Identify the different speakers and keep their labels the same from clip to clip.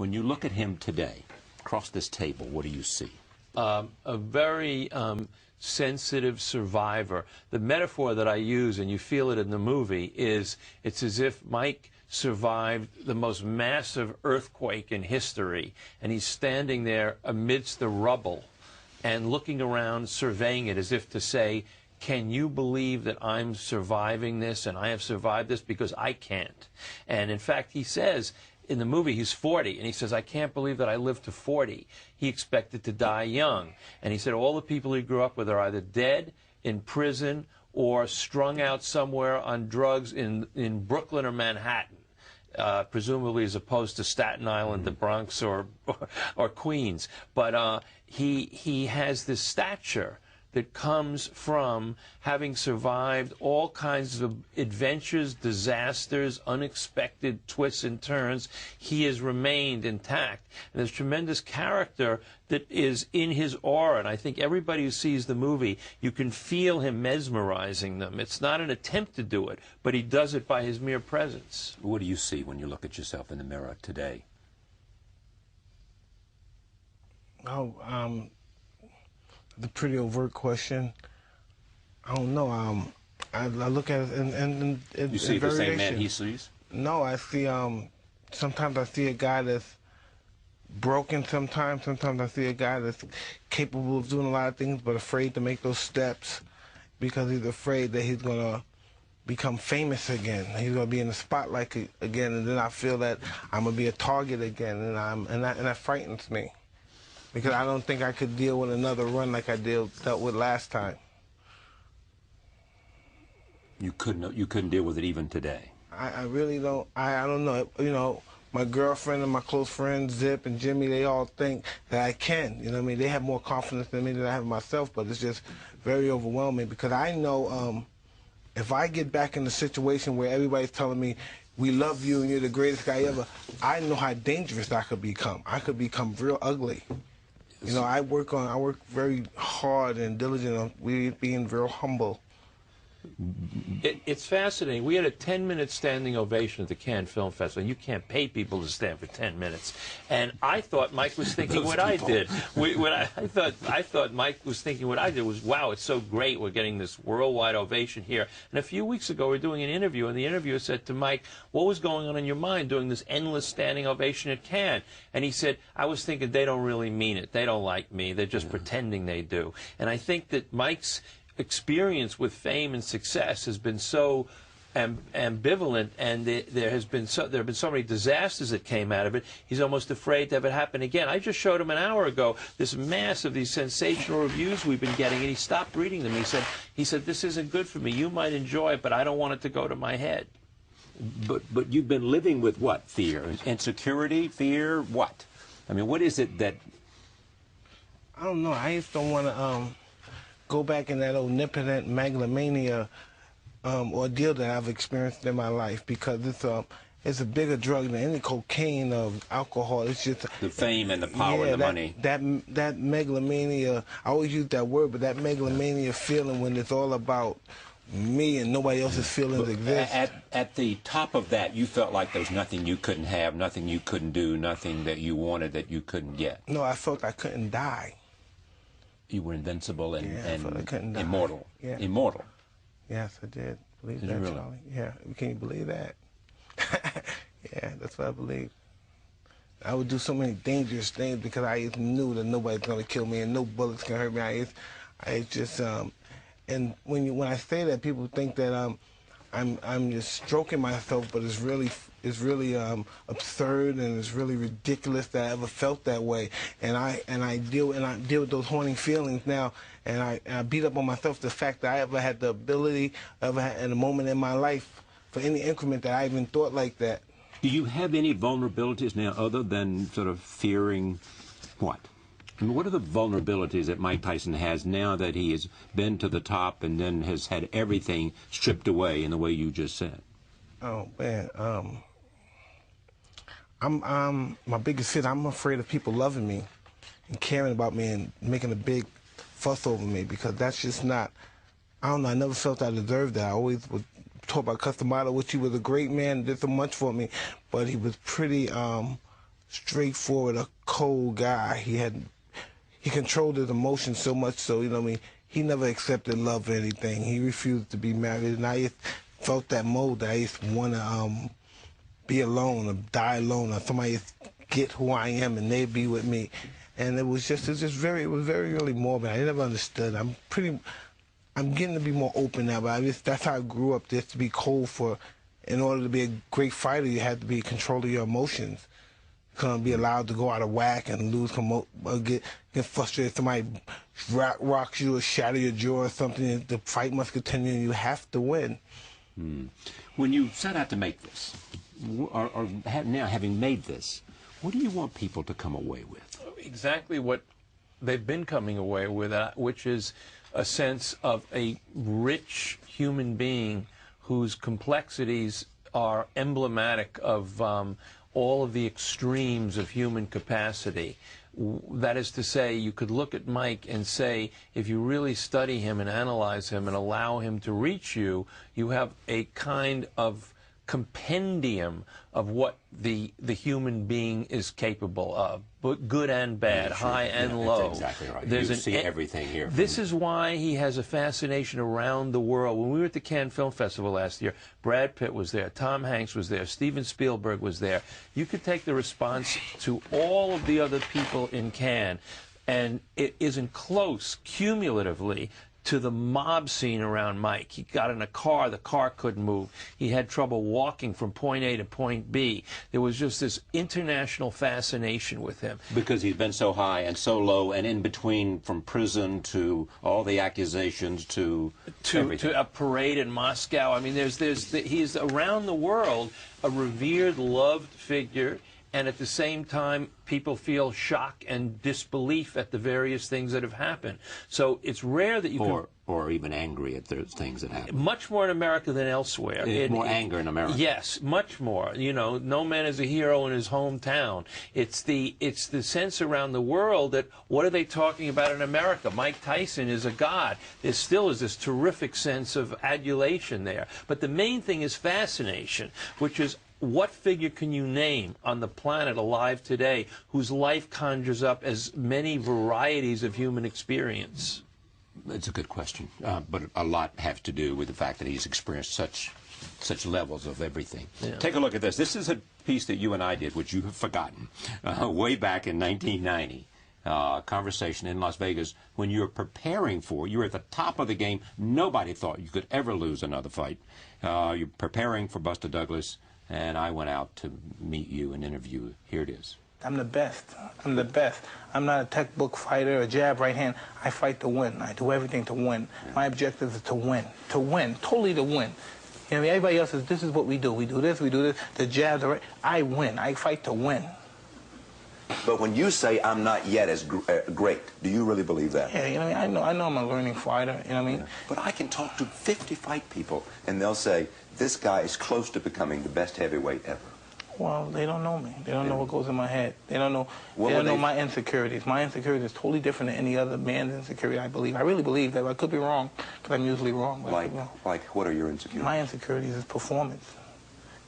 Speaker 1: When you look at him today, across this table, what do you see?
Speaker 2: A very sensitive survivor. The metaphor that I use, and you feel it in the movie, is it's as if Mike survived the most massive earthquake in history, and he's standing there amidst the rubble and looking around, surveying it as if to say, can you believe that I'm surviving this and I have survived this? Because I can't. And in fact, he says, in the movie, he's 40, and he says, I can't believe that I lived to 40. He expected to die young. And he said all the people he grew up with are either dead, in prison, or strung out somewhere on drugs in Brooklyn or Manhattan, presumably as opposed to Staten Island, the Bronx, or Queens. But he has this stature that comes from having survived all kinds of adventures, disasters, unexpected twists and turns. He has remained intact. And there's tremendous character that is in his aura. And I think everybody who sees the movie, you can feel him mesmerizing them. It's not an attempt to do it, but he does it by his mere presence.
Speaker 1: What do you see when you look at yourself in the mirror today?
Speaker 3: The pretty overt question. I don't know. I look at it and
Speaker 1: you see the same man he sees?
Speaker 3: No, I see. Sometimes I see a guy that's broken. Sometimes I see a guy that's capable of doing a lot of things, but afraid to make those steps because he's afraid that he's gonna become famous again. He's gonna be in the spotlight again, and then I feel that I'm gonna be a target again, and that frightens me. Because I don't think I could deal with another run like I dealt with last time.
Speaker 1: You couldn't deal with it even today.
Speaker 3: I really don't. I don't know. You know, my girlfriend and my close friends, Zip and Jimmy, they all think that I can. You know what I mean? They have more confidence than me than I have in myself, but it's just very overwhelming because I know if I get back in the situation where everybody's telling me, we love you and you're the greatest guy ever, I know how dangerous I could become. I could become real ugly. You know, I work very hard and diligent on being real humble.
Speaker 2: It's fascinating. We had a 10-minute standing ovation at the Cannes Film Festival. You can't pay people to stand for 10 minutes. And I thought Mike was thinking what I did. I thought Mike was thinking what I did was, wow, it's so great we're getting this worldwide ovation here. And a few weeks ago we were doing an interview, and the interviewer said to Mike, what was going on in your mind doing this endless standing ovation at Cannes? And he said, I was thinking they don't really mean it. They don't like me. They're just pretending they do. And I think that Mike's experience with fame and success has been so ambivalent, and there have been so many disasters that came out of it. He's almost afraid to have it happen again. I just showed him an hour ago this mass of these sensational reviews we've been getting, and he stopped reading them. He said, this isn't good for me. You might enjoy it, but I don't want it to go to my head.
Speaker 1: But you've been living with what? Fear, insecurity, fear, what? I mean, what is it that?
Speaker 3: I don't know. I just don't want to go back in that omnipotent megalomania ordeal that I've experienced in my life, because it's a bigger drug than any cocaine or alcohol. It's just
Speaker 1: the fame and the power and the money.
Speaker 3: That megalomania, I always use that word, but that megalomania feeling when it's all about me and nobody else's feelings exist.
Speaker 1: At the top of that, you felt like there was nothing you couldn't have, nothing you couldn't do, nothing that you wanted that you couldn't get.
Speaker 3: No, I felt I couldn't die.
Speaker 1: You were invincible and
Speaker 3: die.
Speaker 1: Immortal.
Speaker 3: Yeah.
Speaker 1: Immortal.
Speaker 3: Yes, I did. Believe
Speaker 1: Did
Speaker 3: that,
Speaker 1: you really?
Speaker 3: Charlie. Yeah. Can you believe that? Yeah, that's what I believe. I would do so many dangerous things because I just knew that nobody's gonna kill me and no bullets can hurt me. I just and when I say that, people think that I'm just stroking myself, but it's really absurd, and it's really ridiculous that I ever felt that way. And I deal with those haunting feelings now, and I beat up on myself the fact that I ever had the ability, ever had in a moment in my life for any increment that I even thought like that.
Speaker 1: Do you have any vulnerabilities now other than sort of fearing what? I mean, what are the vulnerabilities that Mike Tyson has now that he has been to the top and then has had everything stripped away in the way you just said?
Speaker 3: Oh man, I'm my biggest fear. I'm afraid of people loving me and caring about me and making a big fuss over me, because that's just not. I don't know. I never felt I deserved that. I always would talk about Customato, which he was a great man, did so much for me, but he was pretty straightforward, a cold guy. He controlled his emotions so much so, you know what I mean, he never accepted love or anything. He refused to be married, and I felt that mold that I used to want to be alone or die alone, or somebody get who I am and they be with me. And it was very really morbid. I never understood. I'm getting to be more open now, but that's how I grew up. Just to be cold in order to be a great fighter, you had to be in control of your emotions. You couldn't be allowed to go out of whack and lose, get frustrated. Somebody rocks you or shatter your jaw or something. The fight must continue, and you have to win.
Speaker 1: When you set out to make this, or now having made this, what do you want people to come away with?
Speaker 2: Exactly what they've been coming away with, which is a sense of a rich human being whose complexities are emblematic of all of the extremes of human capacity. That is to say, you could look at Mike and say, if you really study him and analyze him and allow him to reach you, you have a kind of compendium of what the human being is capable of, but good and bad,
Speaker 1: yeah, sure.
Speaker 2: high and low.
Speaker 1: That's exactly right.
Speaker 2: There's
Speaker 1: you see everything here.
Speaker 2: This is why he has a fascination around the world. When we were at the Cannes Film Festival last year, Brad Pitt was there, Tom Hanks was there, Steven Spielberg was there. You could take the response to all of the other people in Cannes, and it isn't close cumulatively to the mob scene around Mike. He got in a car, the car couldn't move. He had trouble walking from point A to point B. There was just this international fascination with him.
Speaker 1: Because he's been so high and so low and in between, from prison to all the accusations to
Speaker 2: a parade in Moscow. I mean, he's around the world a revered, loved figure, and at the same time, people feel shock and disbelief at the various things that have happened. So it's rare that you can...
Speaker 1: Or even angry at those things that happen.
Speaker 2: Much more in America than elsewhere.
Speaker 1: More anger in America.
Speaker 2: Yes, much more. You know, no man is a hero in his hometown. It's the sense around the world that, what are they talking about in America? Mike Tyson is a god. There still is this terrific sense of adulation there. But the main thing is fascination, which is, what figure can you name on the planet alive today whose life conjures up as many varieties of human experience?
Speaker 1: It's a good question, but a lot has to do with the fact that he's experienced such levels of everything. Yeah. Take a look at this. This is a piece that you and I did, which you have forgotten, way back in 1990. Conversation in Las Vegas when you're preparing you're at the top of the game. Nobody thought you could ever lose another fight. You're preparing for Buster Douglas. And I went out to meet you and interview you. Here it is.
Speaker 3: I'm the best. I'm the best. I'm not a textbook fighter, a jab, right hand. I fight to win. I do everything to win. Yeah. My objective is to win, totally to win. You know what I mean? Everybody else says, this is what we do. We do this, the jab, the right. I win. I fight to win.
Speaker 4: But when you say I'm not yet as great, do you really believe that?
Speaker 3: Yeah, you know what I mean? I know I'm a learning fighter, you know what I mean?
Speaker 4: Yeah. But I can talk to 50 fight people, and they'll say, this guy is close to becoming the best heavyweight ever.
Speaker 3: Well, they don't know me. They don't know what goes in my head. They don't know. They don't know my insecurities. My insecurity is totally different than any other man's insecurity, I believe. I really believe that. I could be wrong, because I'm usually wrong.
Speaker 4: Like what are your insecurities?
Speaker 3: My insecurities is performance,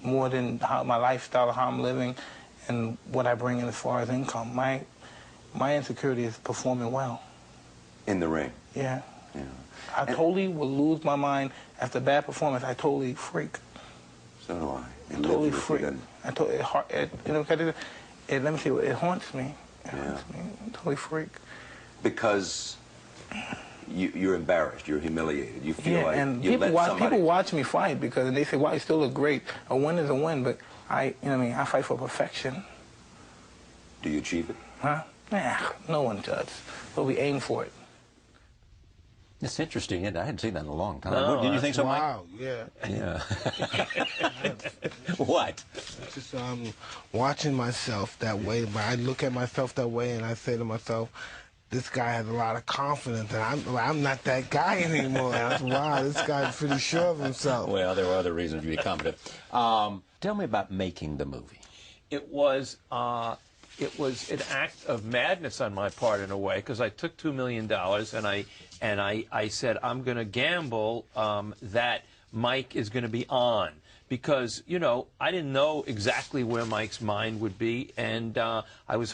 Speaker 3: more than my lifestyle, how I'm living, and what I bring in as far as income. My insecurity is performing well.
Speaker 4: In the ring?
Speaker 3: Yeah. I totally will lose my mind after bad performance. I totally freak.
Speaker 4: So do I.
Speaker 3: I totally freak. Let me see, it haunts me. It haunts me. I totally freak.
Speaker 4: Because you're embarrassed, you're humiliated. You feel like
Speaker 3: and
Speaker 4: you
Speaker 3: people watch me fight because they say, "Wow, you still look great." A win is a win, but I fight for perfection.
Speaker 4: Do you achieve it?
Speaker 3: Huh? Nah, no one does. But we aim for it.
Speaker 1: It's interesting. I hadn't seen that in a long time.
Speaker 2: No,
Speaker 1: did you think so, Mike?
Speaker 3: Wow, yeah.
Speaker 1: Yeah. What?
Speaker 3: It's just watching myself that way. But I look at myself that way and I say to myself, this guy has a lot of confidence, and I'm not that guy anymore. Wow, this guy's pretty sure of himself.
Speaker 1: Well, there were other reasons to be confident. Tell me about making the movie.
Speaker 2: It was an act of madness on my part in a way, because I took $2 million and I said, I'm going to gamble that Mike is going to be on. because, you know, I didn't know exactly where Mike's mind would be, and I was